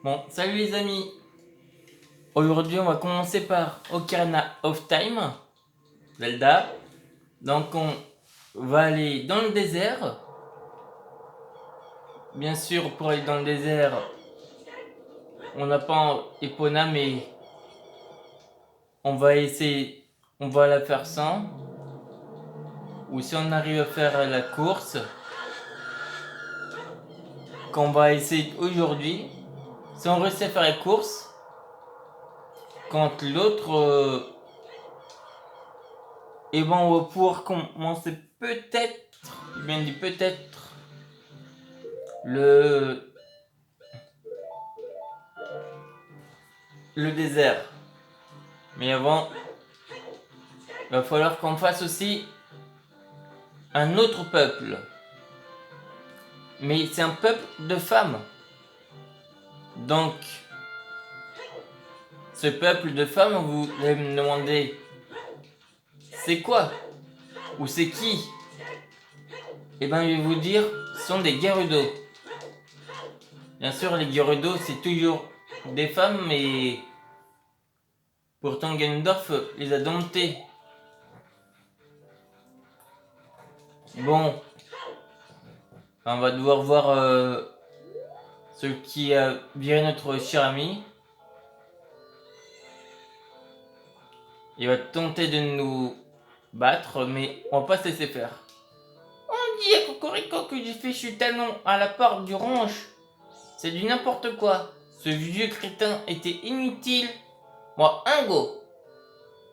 Bon, salut les amis. Aujourd'hui, on va commencer par Ocarina of Time, Zelda. Donc, on va aller dans le désert. Bien sûr, pour aller dans le désert, on n'a pas Epona, mais on va essayer, on va la faire sans. Ou si on arrive à faire la course, qu'on va essayer aujourd'hui, si on réussit à faire la course, quand l'autre, et ben on va pouvoir commencer peut-être, bien dit peut-être, le désert. Mais avant, il va falloir qu'on fasse aussi un autre peuple. Mais c'est un peuple de femmes. Donc, ce peuple de femmes, vous allez me demander, c'est quoi? Ou c'est qui? Eh bien, je vais vous dire, ce sont des Gerudo. Bien sûr, les Gerudo, c'est toujours des femmes, mais pourtant Ganondorf les a domptés. Bon, on va devoir voir ce qui a viré notre cher ami. Il va tenter de nous battre, mais on va pas se laisser faire. On dit à Cocorico que j'ai fait chuter talon à la porte du ranch. C'est du n'importe quoi. Ce vieux crétin était inutile. Moi, un go.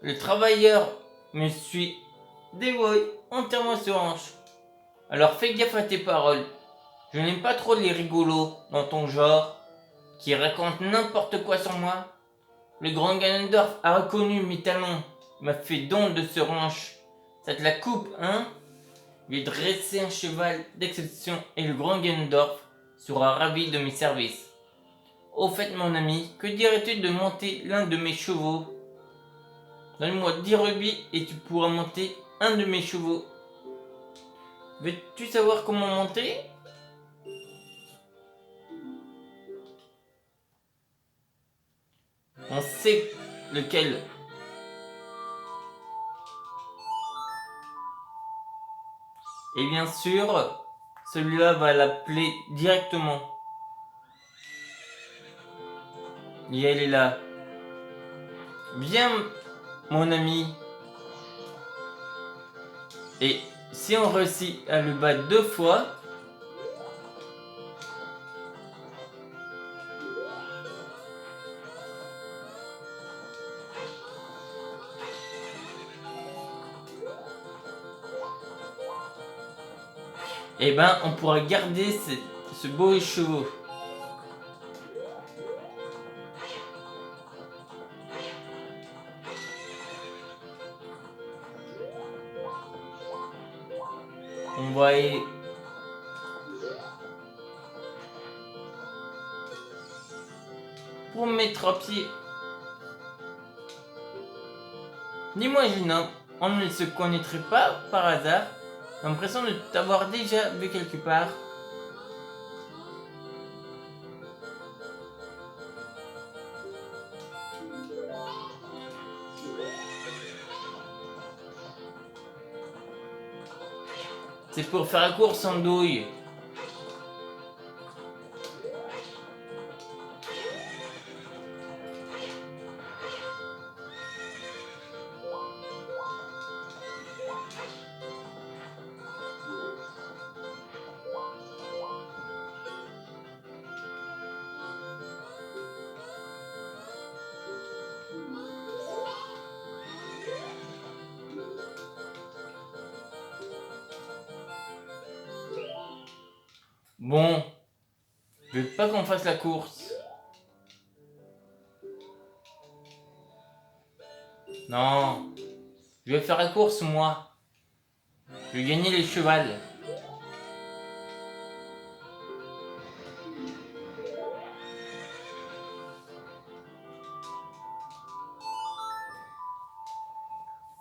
Le travailleur me suis dévoué entièrement ce ranch. Alors fais gaffe à tes paroles. Je n'aime pas trop les rigolos dans ton genre qui racontent n'importe quoi sur moi. Le grand Ganondorf a reconnu mes talons, m'a fait don de ce ranch. Ça te la coupe, hein? Lui dresser un cheval d'exception et le grand Ganondorf sera ravi de mes services. Au fait, mon ami, que dirais-tu de monter l'un de mes chevaux? Donne-moi 10 rubis et tu pourras monter un de mes chevaux. Veux-tu savoir comment monter? On sait lequel. Et bien sûr, celui-là va l'appeler directement. Et elle est là. Viens, mon ami. Et si on réussit à le battre 2 fois, eh ben on pourra garder ce beau chevaux. On va y... Pour mettre à pied. Dis-moi, jeune homme, on ne se connaîtrait pas par hasard? J'ai l'impression de t'avoir déjà vu quelque part. C'est pour faire la course en douille. Bon, je veux pas qu'on fasse la course. Non, je vais faire la course moi. Je vais gagner les chevals.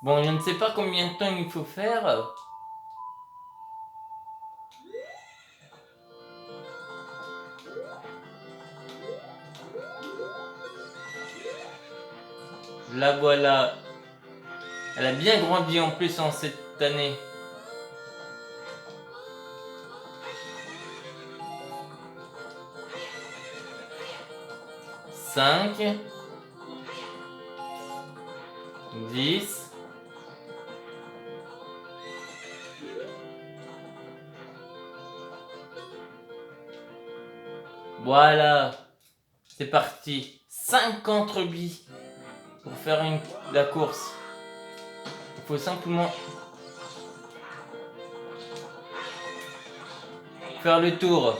Bon, je ne sais pas combien de temps il faut faire. La voilà. Elle a bien grandi en plus en cette année. Cinq. 10. Voilà. C'est parti. 50 rubis pour faire la course. Il faut simplement faire le tour.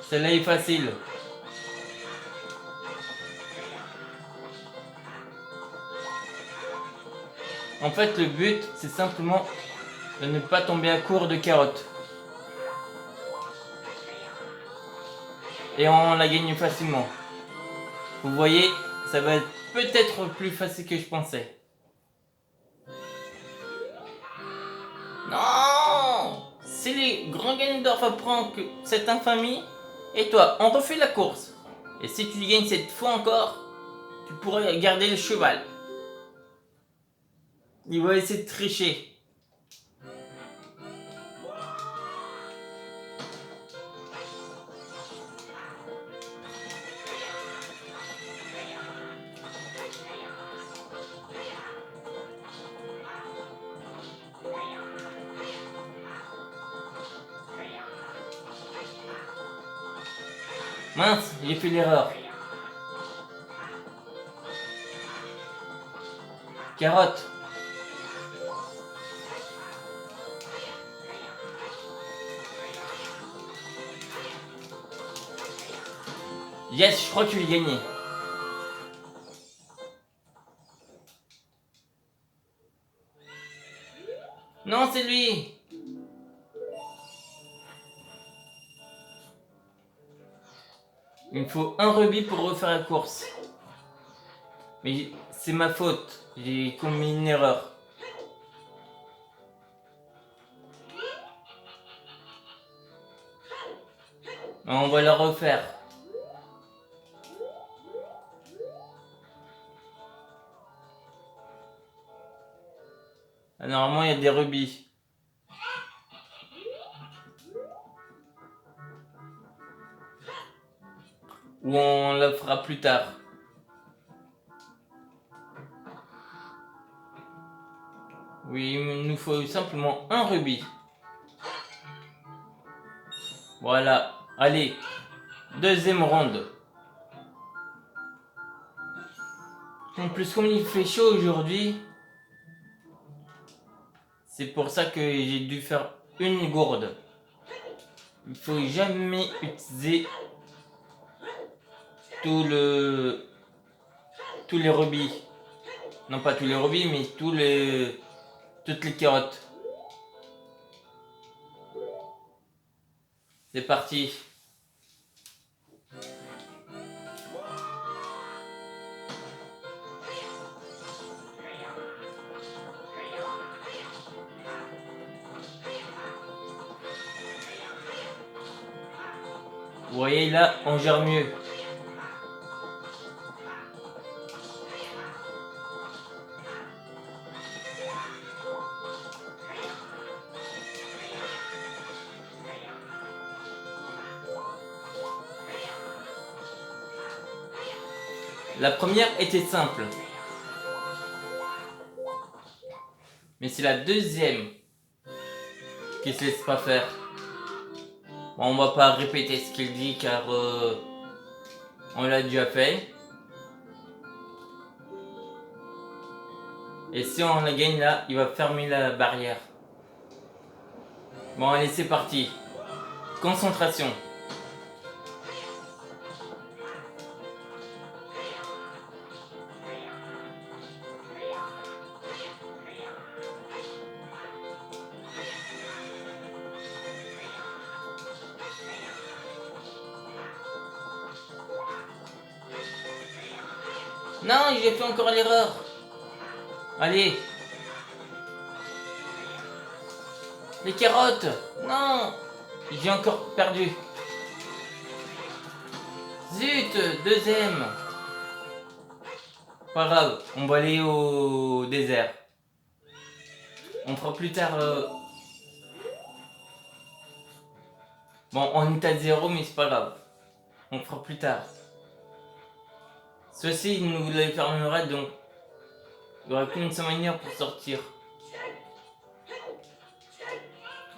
Celle-là est facile. En fait, le but, c'est simplement de ne pas tomber à court de carottes. Et on la gagne facilement. Vous voyez, ça va être peut-être plus facile que je pensais. Non! Si les grands Ganondorf apprennent que cette infamie, et toi, on refait la course. Et si tu gagnes cette fois encore, tu pourrais garder le cheval. Il va essayer de tricher. Mince, j'ai fait l'erreur. Carotte. Yes, je crois que tu l'as gagné. Non, c'est lui. Il me faut un rubis pour refaire la course. Mais c'est ma faute. J'ai commis une erreur. On va la refaire. Normalement, il y a des rubis. Ou on la fera plus tard. Oui, il nous faut simplement un rubis. Voilà. Allez, deuxième ronde. En plus, comme il fait chaud aujourd'hui, c'est pour ça que j'ai dû faire une gourde. Il faut jamais utiliser tous les rubis. Non, pas tous les rubis, mais toutes les carottes. C'est parti. Vous voyez là, on gère mieux. La première était simple. Mais c'est la deuxième qui se laisse pas faire. Bon, on va pas répéter ce qu'il dit car on l'a déjà fait. Et si on la gagne là, il va fermer la barrière. Bon, allez, c'est parti. Concentration. Non, j'ai fait encore l'erreur. Allez. Les carottes. Non. J'ai encore perdu. Zut, deuxième. Pas grave, on va aller au désert. On fera plus tard. Bon, on est à 0, mais c'est pas grave. On fera plus tard. Ceci nous les fermera, donc il n'y aura qu'une seule manière pour sortir.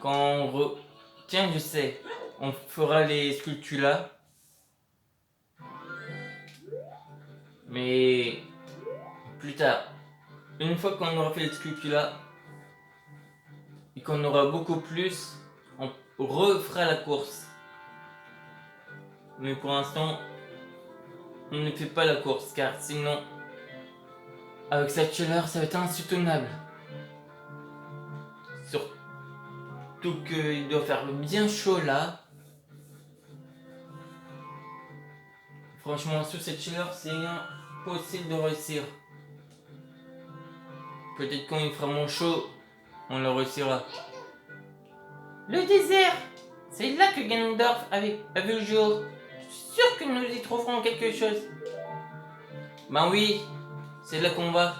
Quand on Tiens, je sais. On fera les sculptures là. Mais plus tard. Une fois qu'on aura fait les sculptures là et qu'on aura beaucoup plus, on refera la course. Mais pour l'instant, on ne fait pas la course car sinon, avec cette chaleur, ça va être insoutenable. Surtout qu'il doit faire bien chaud là. Franchement, sous cette chaleur, c'est impossible de réussir. Peut-être quand il fera moins chaud, on le réussira. Le désert! C'est là que Ganondorf a vu le jour. Je suis sûr que nous y trouverons quelque chose. Ben oui, c'est là qu'on va.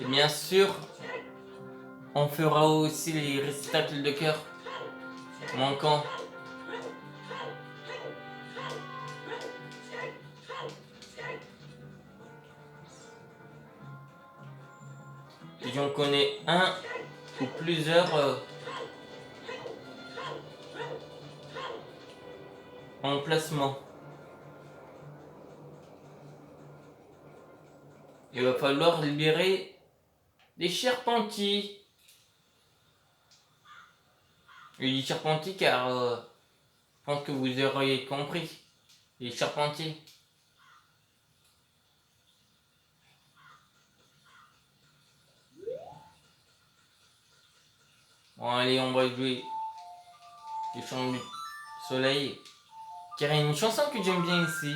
Et bien sûr, on fera aussi les récitacles de cœur manquants. Et j'en connais un ou plusieurs emplacements. Il va falloir libérer des charpentis. Je dis charpentis car je pense que vous auriez compris. Les charpentiers. Bon allez, on va jouer les chants du soleil. Car il y a une chanson que j'aime bien ici.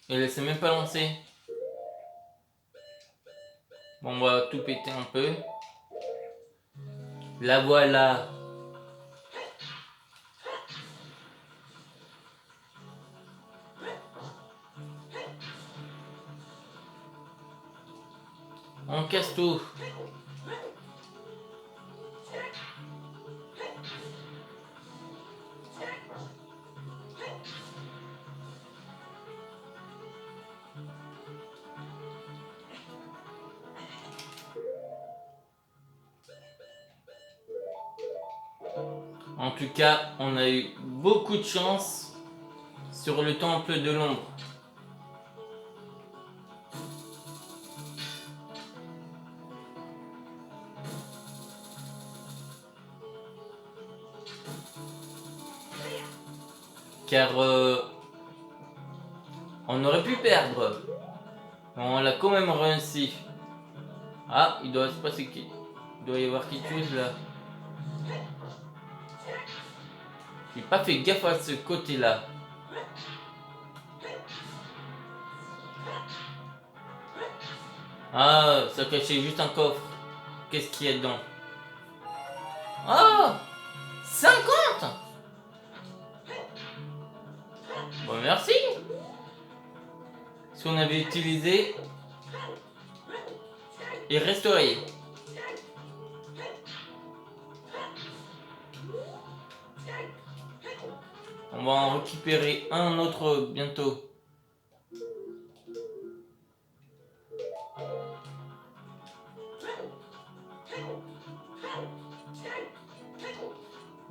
Et elle s'est même pas lancée. Bon, on va tout péter un peu. La voilà. On casse tout. En tout cas, on a eu beaucoup de chance sur le temple de l'ombre. Car on aurait pu perdre. On l'a quand même réussi. Ah, il doit se passer qui. Il doit y avoir quelque chose là. J'ai pas fait gaffe à ce côté-là. Ah, ça cachait juste un coffre. Qu'est-ce qu'il y a dedans? Oh, 50. Bon, merci. Ce qu'on avait utilisé et restauré. On va en récupérer un autre bientôt.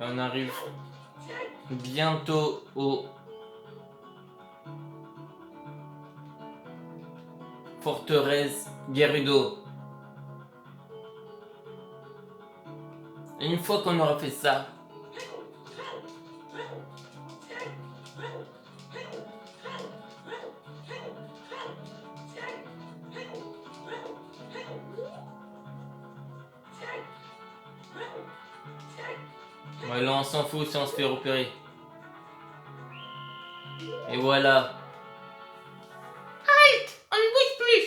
Et on arrive bientôt au forteresse Gerudo. Et une fois qu'on aura fait ça, ouais, là on s'en fout si on se fait repérer. Et voilà. On ne bouge plus.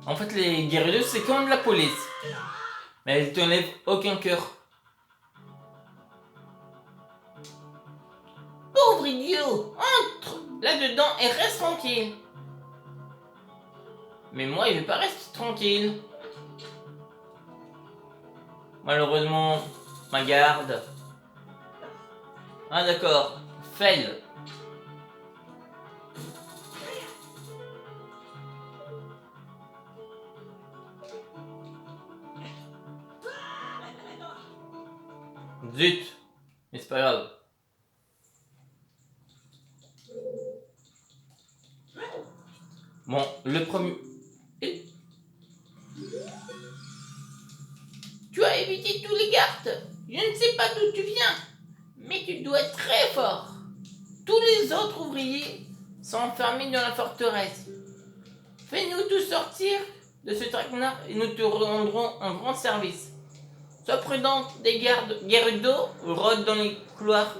En fait, les guerriers, c'est comme de la police. Mais elles t'enlèvent aucun cœur. Pauvre idiot, entre là-dedans et reste tranquille. Mais moi, je vais pas rester tranquille. Malheureusement, ma garde. Ah d'accord, fail. Zut, mais c'est pas grave. Bon, le premier... Tu as évité tous les gardes. Je ne sais pas d'où tu viens, mais tu dois être très fort. Tous les autres ouvriers sont enfermés dans la forteresse. Fais-nous tous sortir de ce traquenard et nous te rendrons un grand service. Sois prudent, des gardes Gerudo rôdent dans les couloirs.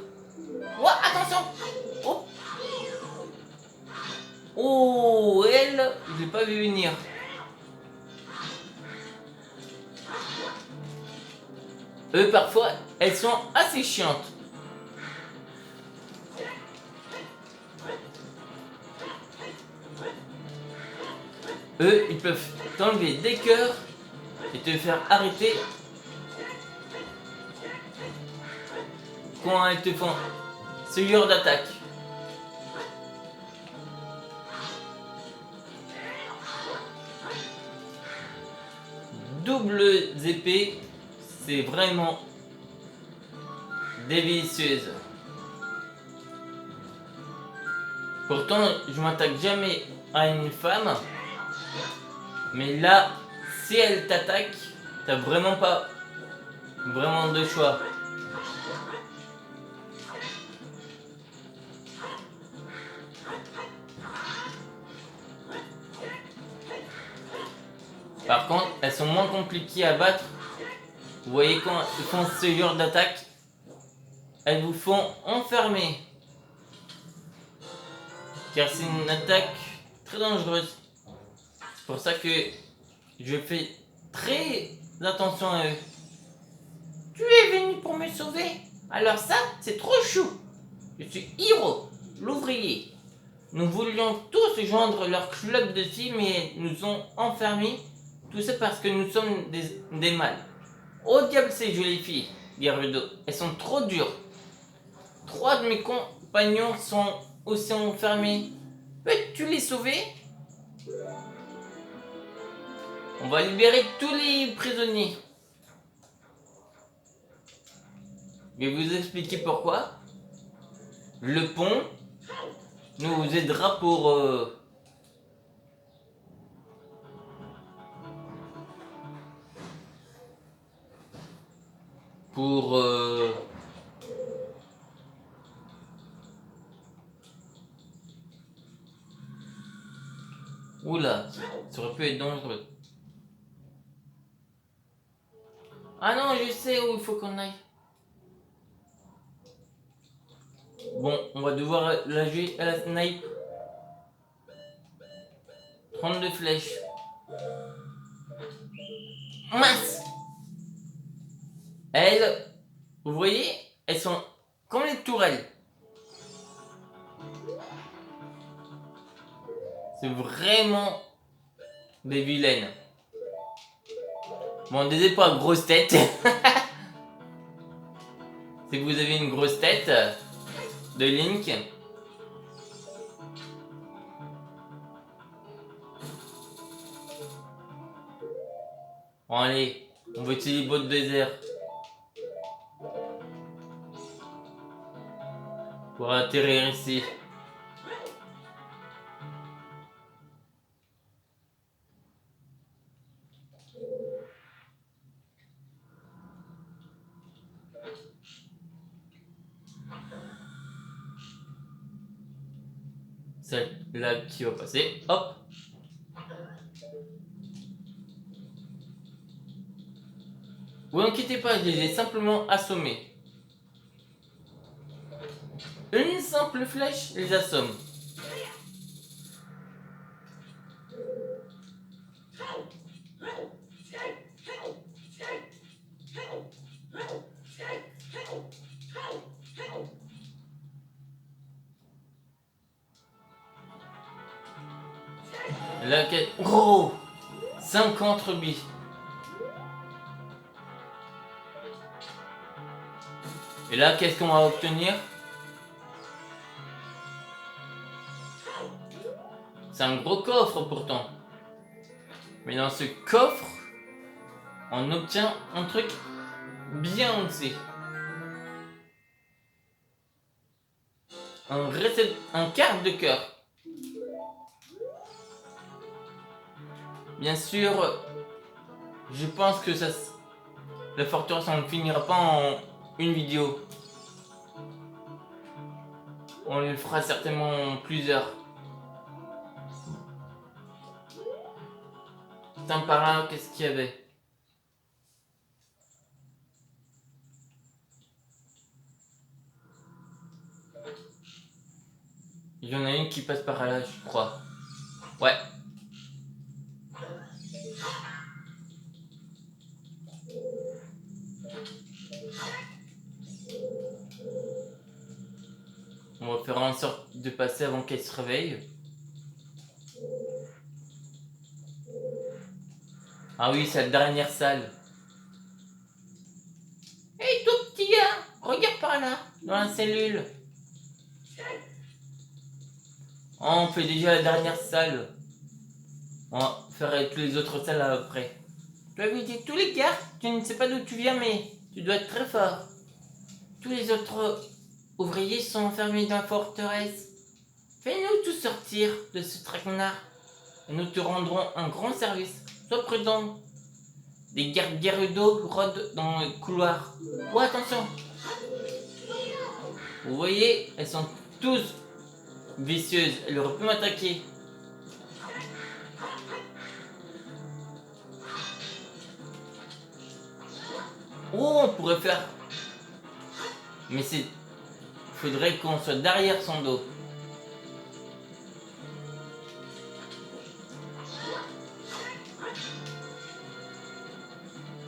Ouah, attention! Oh, oh, elle, je l'ai pas vu venir. Eux, parfois, elles sont assez chiantes. Eux, ils peuvent t'enlever des cœurs et te faire arrêter quand elles te font ce genre d'attaque. Doubles épées, c'est vraiment délicieuse. Pourtant, je m'attaque jamais à une femme. Mais là, si elle t'attaque, t'as vraiment pas vraiment de choix. Par contre, elles sont moins compliquées à battre. Vous voyez quand ils font ce genre d'attaque, elles vous font enfermer. Car c'est une attaque très dangereuse. C'est pour ça que je fais très attention à eux. Tu es venu pour me sauver? Alors ça, c'est trop chou. Je suis Hiro, l'ouvrier. Nous voulions tous joindre leur club de filles, mais nous ont enfermés. Tout ça parce que nous sommes des mâles. Oh diable ces jolies filles, Gerudo. Elles sont trop dures. 3 de mes compagnons sont aussi enfermés. Peux-tu les sauver? On va libérer tous les prisonniers. Je vais vous expliquer pourquoi. Le pont nous aidera pour oula, ça aurait pu être dangereux. Ah non, je sais où il faut qu'on aille. Bon, on va devoir la jouer à la snipe. 32 flèches. Mince! Elles, vous voyez, elles sont comme les tourelles. C'est vraiment des vilaines. Bon, désolé pour la grosse tête. Si vous avez une grosse tête de Link. Bon, allez, on va utiliser les bottes désert pour atterrir ici. Celle-là qui va passer. Hop. Vous inquiétez pas, je les ai simplement assommés. Une simple flèche les assomme. La quête... Oh, 50 rubis. Et là, qu'est-ce qu'on va obtenir? C'est un gros coffre pourtant. Mais dans ce coffre, on obtient un truc bien aussi. Un quart de cœur. Bien sûr, je pense que la forteresse on ne finira pas en une vidéo. On le fera certainement en plusieurs. Putain, par là, qu'est-ce qu'il y avait? Il y en a une qui passe par là, je crois. Ouais. On va faire en sorte de passer avant qu'elle se réveille. Ah oui, c'est la dernière salle. Hey, toi petit gars, regarde par là, dans la cellule. Oh, on fait déjà la dernière salle. On va faire toutes les autres salles après. Tu as visité tous les gars, tu ne sais pas d'où tu viens, mais tu dois être très fort. Tous les autres ouvriers sont enfermés dans la forteresse. Fais-nous tous sortir de ce traquenard et nous te rendrons un grand service. Sois prudent. Des Gerudo rôdent dans le couloir. Oh, attention! Vous voyez, elles sont tous vicieuses. Elles auraient pu m'attaquer. Oh, on pourrait faire... Mais c'est... Faudrait qu'on soit derrière son dos.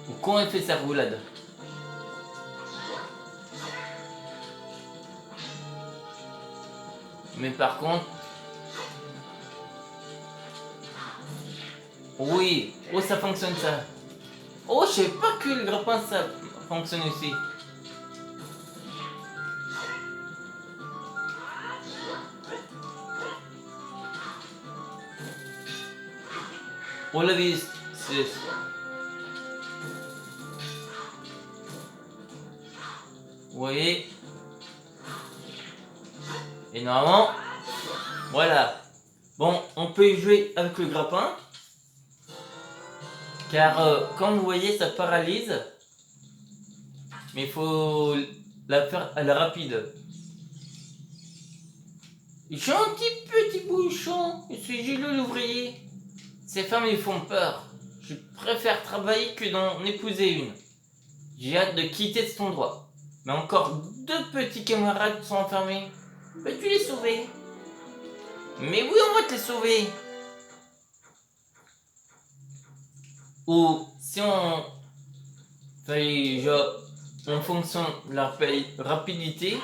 Ou quand elle fait sa roulade. Mais par contre... Oui, oh ça fonctionne ça. Oh, je savais pas que le grappin ça fonctionne aussi. On l'a vu, c'est... Vous voyez? Et normalement, voilà. Bon, on peut y jouer avec le grappin. Car comme vous voyez, ça paralyse. Mais il faut la faire à la rapide. Gentil petit bouchon, je suis Gilou l'ouvrier. Ces femmes ils font peur. Je préfère travailler que d'en épouser une. J'ai hâte de quitter cet endroit. Mais encore 2 petits camarades sont enfermés. Peux-tu les sauver? Mais oui, on va te les sauver. Ou si on fait genre en fonction de la rapidité.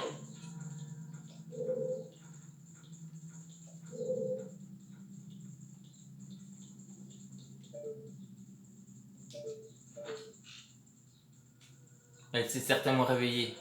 Elle s'est certainement réveillée.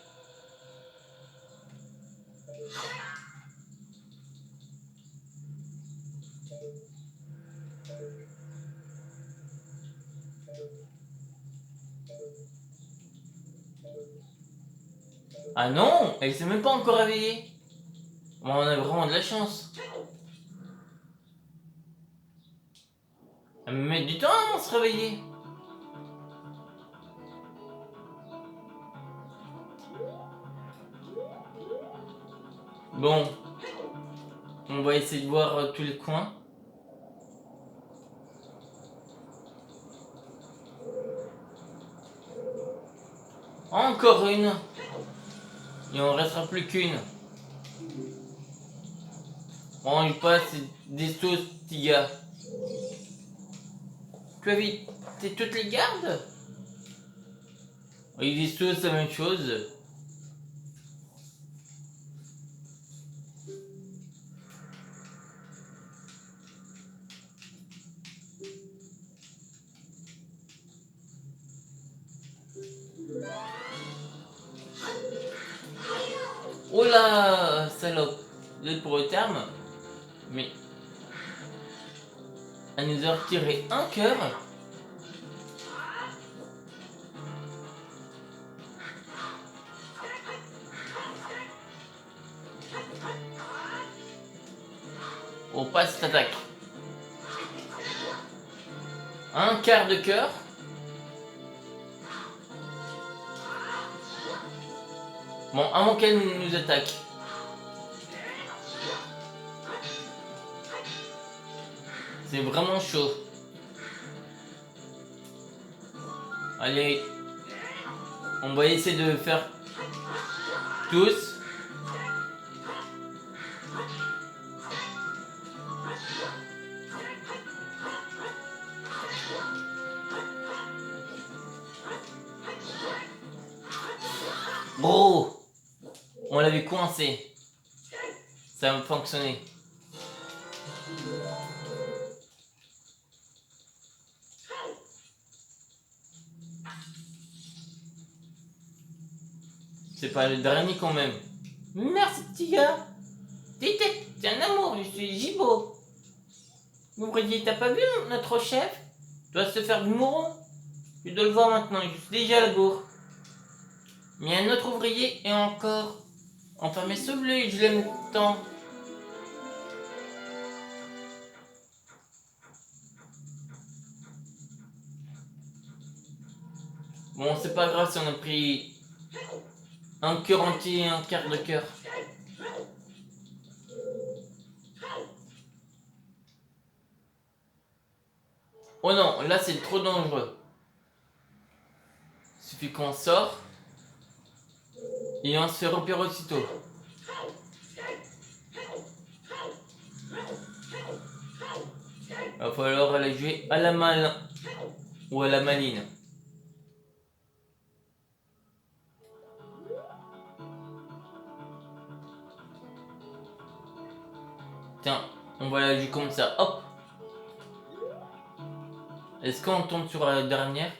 Ah non, elle s'est même pas encore réveillée. On a vraiment de la chance. Elle met du temps à se réveiller. Bon, on va essayer de voir tous les coins. Encore une. Il en restera plus qu'une. Mange pas des sauces, petit gars. Tu as évité toutes les gardes? Oui, des sauces, c'est la même chose. Oh là, salope. Désolé pour le terme. Mais elle nous a retiré un cœur. Oh, pas cette attaque. Un quart de cœur. Bon, à moins qu'elle nous attaque. C'est vraiment chaud. Allez. On va essayer de faire tous. Bro, on l'avait coincé. Ça a fonctionné. C'est pas le dernier quand même. Merci petit gars. T'es un amour, je suis Gibo. L'ouvrier, t'as pas vu notre chef? Doit se faire du mouron. Tu dois le voir maintenant, je suis déjà à la bourre. Mais un autre ouvrier et encore. Enfin mais ce bleu, je l'aime tant. Bon, c'est pas grave si on a pris un cœur entier et un quart de cœur. Oh non, là c'est trop dangereux. Il suffit qu'on sort et on se fait repérer aussitôt. Va falloir aller jouer à la malin ou à la maline. Tiens, on va la jouer comme ça. Hop. Est-ce qu'on tombe sur la dernière?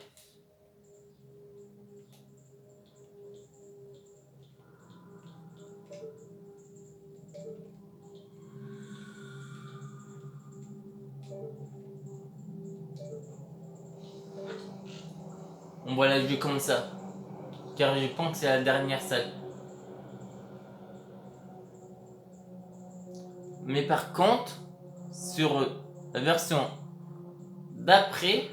On va la jouer comme ça. Car je pense que c'est la dernière salle. Mais par contre, sur la version d'après,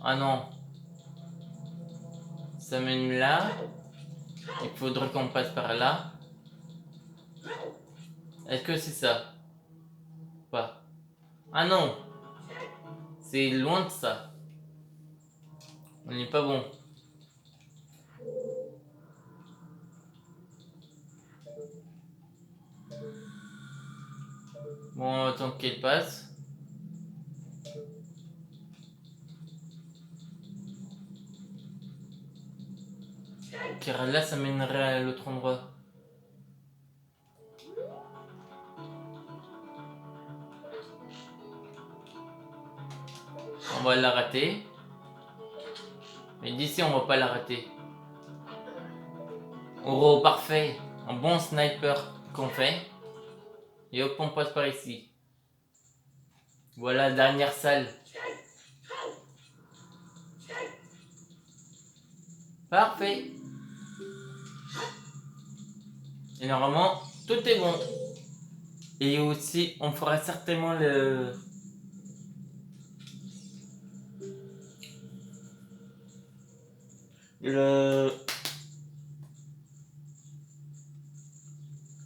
ah non, ça mène là. Il faudrait qu'on passe par là. Est-ce que c'est ça? Pas. Ah non, c'est loin de ça. On n'est pas bon. Bon, attends qu'elle passe. Car là, ça mènerait à l'autre endroit. On va la rater. Mais d'ici, on va pas la rater. Oh, parfait. Un bon sniper qu'on fait. Et hop, on passe par ici. Voilà, dernière salle. Parfait. Et normalement, tout est bon. Et aussi, on fera certainement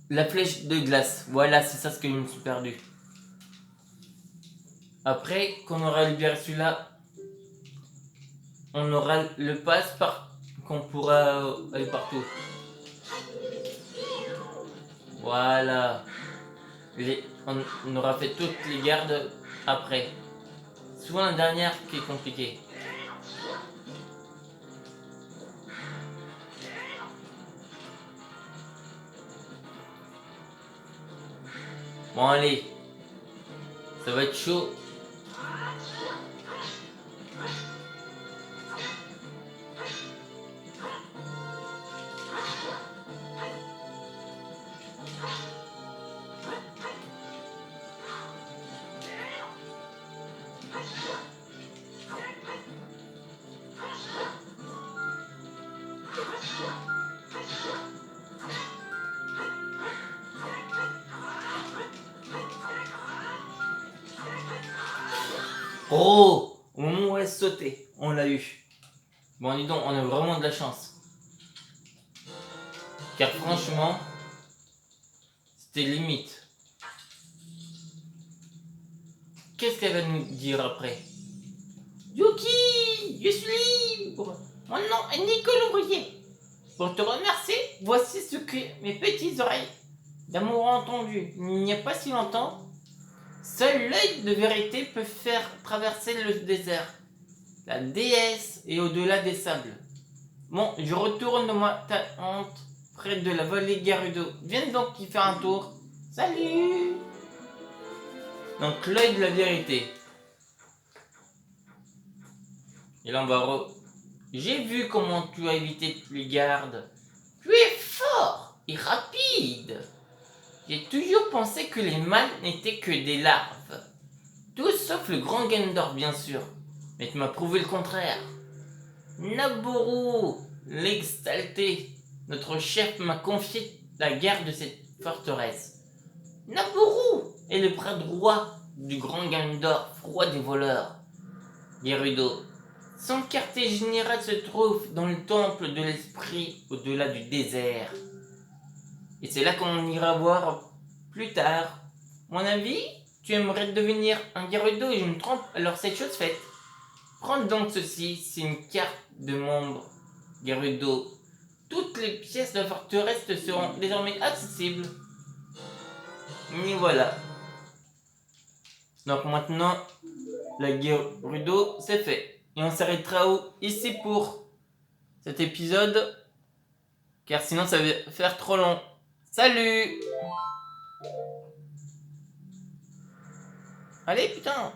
la flèche de glace. Voilà, c'est ça ce que je me suis perdu. Après qu'on aura libéré celui-là, on aura le pass qu'on pourra aller partout. Voilà. On aura fait toutes les gardes après. Souvent la dernière qui est compliquée. Bon allez. Ça va être chaud. Oh, au moment où elle sautait, on l'a eu. Bon, dis donc, on a vraiment de la chance. Car franchement, c'était limite. Qu'est-ce qu'elle va nous dire après? Yuki, je suis libre. Mon nom est Nicolas Ouvrier. Pour te remercier, voici ce que mes petites oreilles d'amour ont entendu. Il n'y a pas si longtemps, seul l'œil de vérité peut faire traverser le désert. La déesse est au-delà des sables. Bon, je retourne dans ma tente près de la vallée Gerudo. Viens donc y faire un tour. Salut! Donc l'œil de la vérité. Et là on va J'ai vu comment tu as évité les gardes. Tu es fort et rapide. J'ai toujours pensé que les mâles n'étaient que des larves. Tout sauf le grand Gendor, bien sûr. Mais tu m'as prouvé le contraire. Naboru, l'exalté, notre chef m'a confié la garde de cette forteresse. Naboru est le bras droit du grand Gendor, roi des voleurs. Gerudo. Son quartier général se trouve dans le temple de l'esprit au-delà du désert. Et c'est là qu'on ira voir plus tard. Mon avis, tu aimerais devenir un Gerudo et je me trompe, alors c'est chose faite. Prends donc ceci, c'est une carte de membre Gerudo. Toutes les pièces de la forteresse te seront désormais accessibles. Et voilà. Donc maintenant, la Gerudo, c'est fait. Et on s'arrêtera ici pour cet épisode, car sinon ça va faire trop long. Salut! Allez, putain!